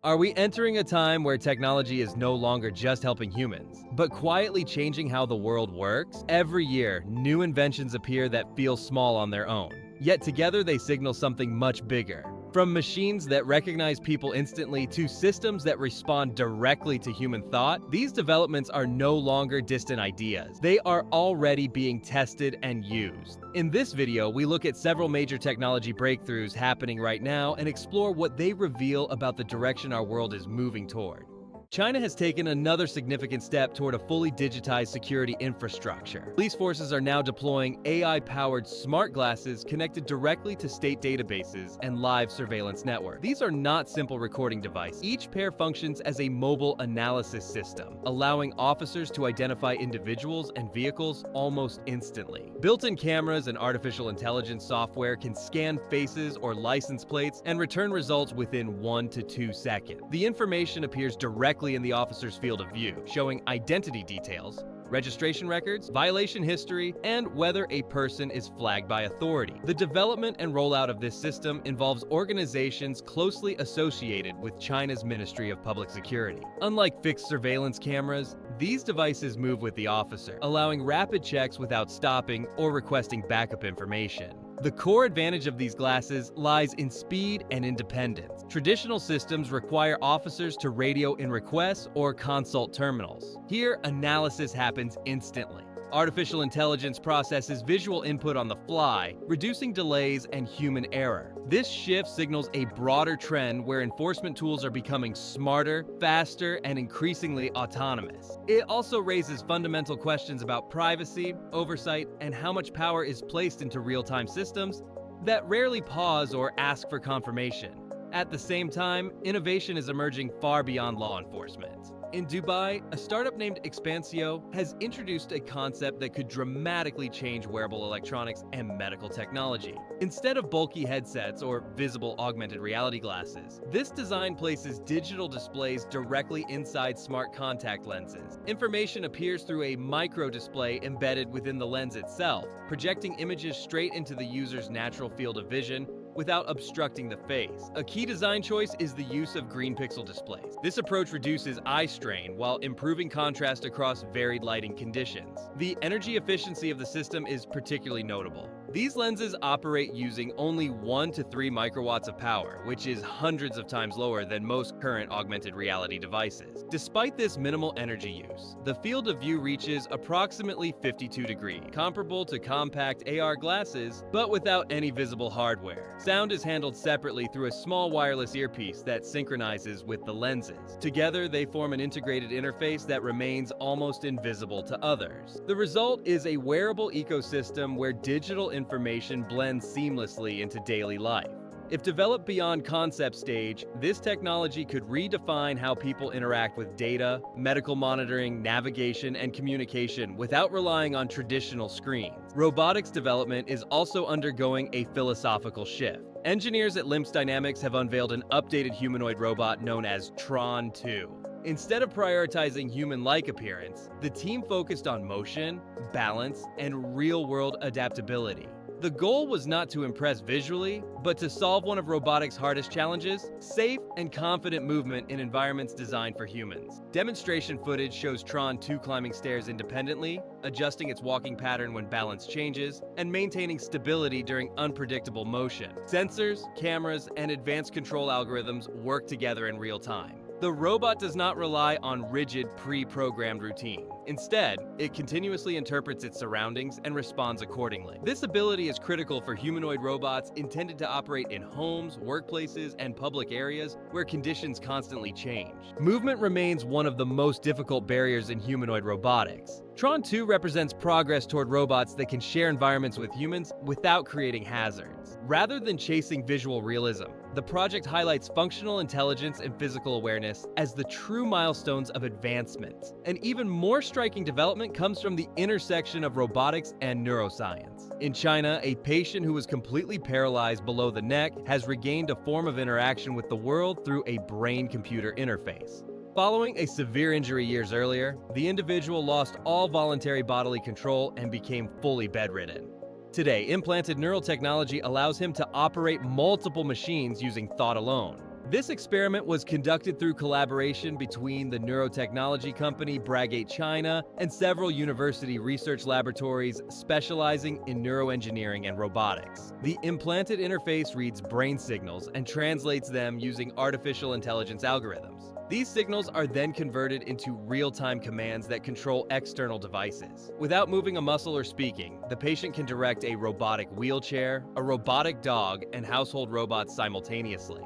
Are we entering a time where technology is no longer just helping humans, but quietly changing how the world works? Every year, new inventions appear that feel small on their own, yet together they signal something much bigger. From machines that recognize people instantly to systems that respond directly to human thought, these developments are no longer distant ideas. They are already being tested and used. In this video, we look at several major technology breakthroughs happening right now and explore what they reveal about the direction our world is moving toward. China has taken another significant step toward a fully digitized security infrastructure. Police forces are now deploying AI-powered smart glasses connected directly to state databases and live surveillance networks. These are not simple recording devices. Each pair functions as a mobile analysis system, allowing officers to identify individuals and vehicles almost instantly. Built-in cameras and artificial intelligence software can scan faces or license plates and return results within 1 to 2 seconds. The information appears directly in the officer's field of view, showing identity details, registration records, violation history, and whether a person is flagged by authority. The development and rollout of this system involves organizations closely associated with China's Ministry of Public Security. Unlike fixed surveillance cameras, these devices move with the officer, allowing rapid checks without stopping or requesting backup information. The core advantage of these glasses lies in speed and independence. Traditional systems require officers to radio in requests or consult terminals. Here, analysis happens instantly. Artificial intelligence processes visual input on the fly, reducing delays and human error. This shift signals a broader trend where enforcement tools are becoming smarter, faster, and increasingly autonomous. It also raises fundamental questions about privacy, oversight, and how much power is placed into real-time systems that rarely pause or ask for confirmation. At the same time, innovation is emerging far beyond law enforcement. In Dubai, a startup named Expansio has introduced a concept that could dramatically change wearable electronics and medical technology. Instead of bulky headsets or visible augmented reality glasses, this design places digital displays directly inside smart contact lenses. Information appears through a micro display embedded within the lens itself, projecting images straight into the user's natural field of vision without obstructing the face. A key design choice is the use of green pixel displays. This approach reduces eye strain while improving contrast across varied lighting conditions. The energy efficiency of the system is particularly notable. These lenses operate using only 1 to 3 microwatts of power, which is hundreds of times lower than most current augmented reality devices. Despite this minimal energy use, the field of view reaches approximately 52 degrees, comparable to compact AR glasses, but without any visible hardware. Sound is handled separately through a small wireless earpiece that synchronizes with the lenses. Together, they form an integrated interface that remains almost invisible to others. The result is a wearable ecosystem where digital information blends seamlessly into daily life. If developed beyond concept stage, this technology could redefine how people interact with data, medical monitoring, navigation, and communication without relying on traditional screens. Robotics development is also undergoing a philosophical shift. Engineers at Limps Dynamics have unveiled an updated humanoid robot known as Tron 2. Instead of prioritizing human-like appearance, the team focused on motion, balance, and real-world adaptability. The goal was not to impress visually, but to solve one of robotics' hardest challenges: safe and confident movement in environments designed for humans. Demonstration footage shows Tron 2 climbing stairs independently, adjusting its walking pattern when balance changes, and maintaining stability during unpredictable motion. Sensors, cameras, and advanced control algorithms work together in real time. The robot does not rely on rigid, pre-programmed routine. Instead, it continuously interprets its surroundings and responds accordingly. This ability is critical for humanoid robots intended to operate in homes, workplaces, and public areas where conditions constantly change. Movement remains one of the most difficult barriers in humanoid robotics. Tron 2 represents progress toward robots that can share environments with humans without creating hazards. Rather than chasing visual realism, the project highlights functional intelligence and physical awareness as the true milestones of advancement. An even more striking development comes from the intersection of robotics and neuroscience. In China, a patient who was completely paralyzed below the neck has regained a form of interaction with the world through a brain-computer interface. Following a severe injury years earlier, the individual lost all voluntary bodily control and became fully bedridden. Today, implanted neural technology allows him to operate multiple machines using thought alone. This experiment was conducted through collaboration between the neurotechnology company Bragate China and several university research laboratories specializing in neuroengineering and robotics. The implanted interface reads brain signals and translates them using artificial intelligence algorithms. These signals are then converted into real-time commands that control external devices. Without moving a muscle or speaking, the patient can direct a robotic wheelchair, a robotic dog, and household robots simultaneously.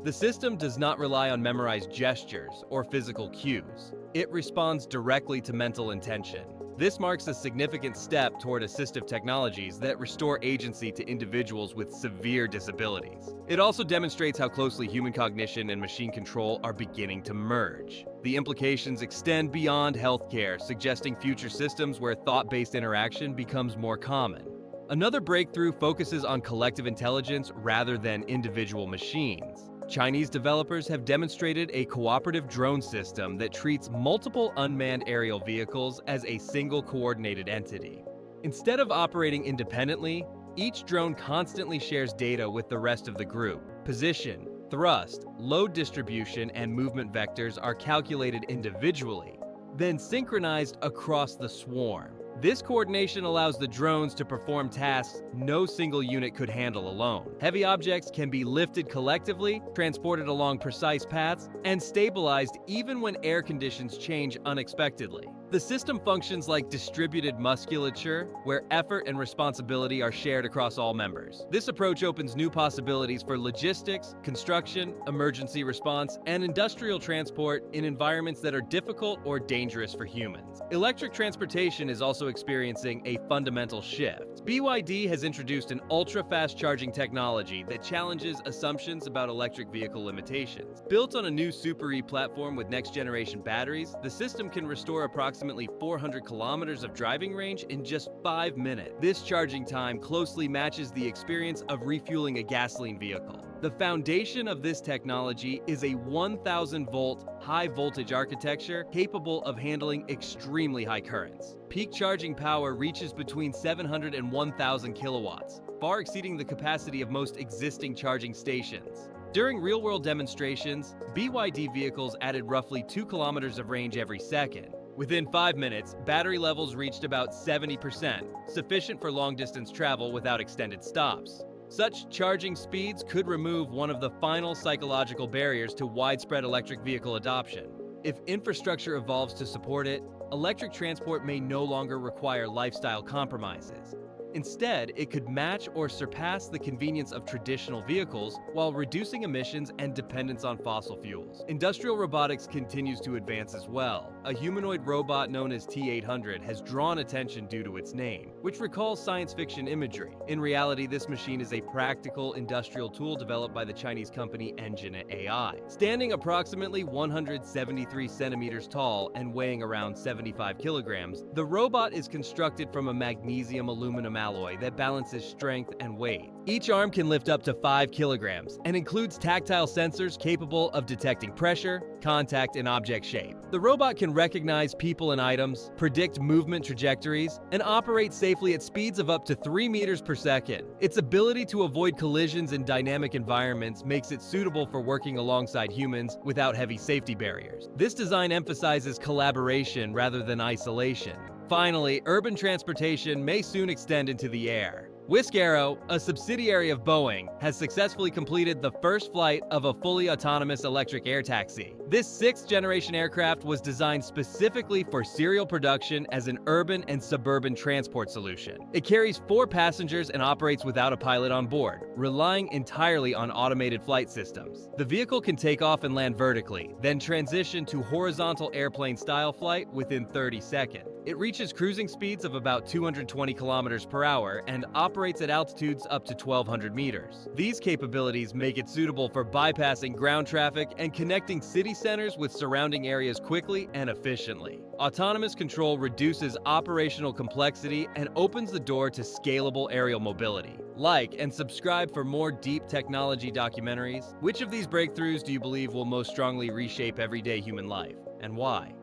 The system does not rely on memorized gestures or physical cues. It responds directly to mental intention. This marks a significant step toward assistive technologies that restore agency to individuals with severe disabilities. It also demonstrates how closely human cognition and machine control are beginning to merge. The implications extend beyond healthcare, suggesting future systems where thought-based interaction becomes more common. Another breakthrough focuses on collective intelligence rather than individual machines. Chinese developers have demonstrated a cooperative drone system that treats multiple unmanned aerial vehicles as a single coordinated entity. Instead of operating independently, each drone constantly shares data with the rest of the group. Position, thrust, load distribution, and movement vectors are calculated individually, then synchronized across the swarm. This coordination allows the drones to perform tasks no single unit could handle alone. Heavy objects can be lifted collectively, transported along precise paths, and stabilized even when air conditions change unexpectedly. The system functions like distributed musculature, where effort and responsibility are shared across all members. This approach opens new possibilities for logistics, construction, emergency response, and industrial transport in environments that are difficult or dangerous for humans. Electric transportation is also experiencing a fundamental shift. BYD has introduced an ultra-fast charging technology that challenges assumptions about electric vehicle limitations. Built on a new Super E platform with next-generation batteries, the system can restore approximately 400 kilometers of driving range in just 5 minutes. This charging time closely matches the experience of refueling a gasoline vehicle. The foundation of this technology is a 1,000-volt high-voltage architecture capable of handling extremely high currents. Peak charging power reaches between 700 and 1,000 kilowatts, far exceeding the capacity of most existing charging stations. During real-world demonstrations, BYD vehicles added roughly 2 kilometers of range every second. Within 5 minutes, battery levels reached about 70%, sufficient for long-distance travel without extended stops. Such charging speeds could remove one of the final psychological barriers to widespread electric vehicle adoption. If infrastructure evolves to support it, electric transport may no longer require lifestyle compromises. Instead, it could match or surpass the convenience of traditional vehicles while reducing emissions and dependence on fossil fuels. Industrial robotics continues to advance as well. A humanoid robot known as T-800 has drawn attention due to its name, which recalls science fiction imagery. In reality, this machine is a practical industrial tool developed by the Chinese company Engine AI. Standing approximately 173 centimeters tall and weighing around 75 kilograms, the robot is constructed from a magnesium-aluminum alloy that balances strength and weight. Each arm can lift up to 5 kilograms and includes tactile sensors capable of detecting pressure, contact, and object shape. The robot can recognize people and items, predict movement trajectories, and operate safely at speeds of up to 3 meters per second. Its ability to avoid collisions in dynamic environments makes it suitable for working alongside humans without heavy safety barriers. This design emphasizes collaboration rather than isolation. Finally, urban transportation may soon extend into the air. Whisk Arrow, a subsidiary of Boeing, has successfully completed the first flight of a fully autonomous electric air taxi. This 6th-generation aircraft was designed specifically for serial production as an urban and suburban transport solution. It carries 4 passengers and operates without a pilot on board, relying entirely on automated flight systems. The vehicle can take off and land vertically, then transition to horizontal airplane-style flight within 30 seconds. It reaches cruising speeds of about 220 kilometers per hour and operates at altitudes up to 1,200 meters. These capabilities make it suitable for bypassing ground traffic and connecting city centers with surrounding areas quickly and efficiently. Autonomous control reduces operational complexity and opens the door to scalable aerial mobility. Like and subscribe for more deep technology documentaries. Which of these breakthroughs do you believe will most strongly reshape everyday human life, and why?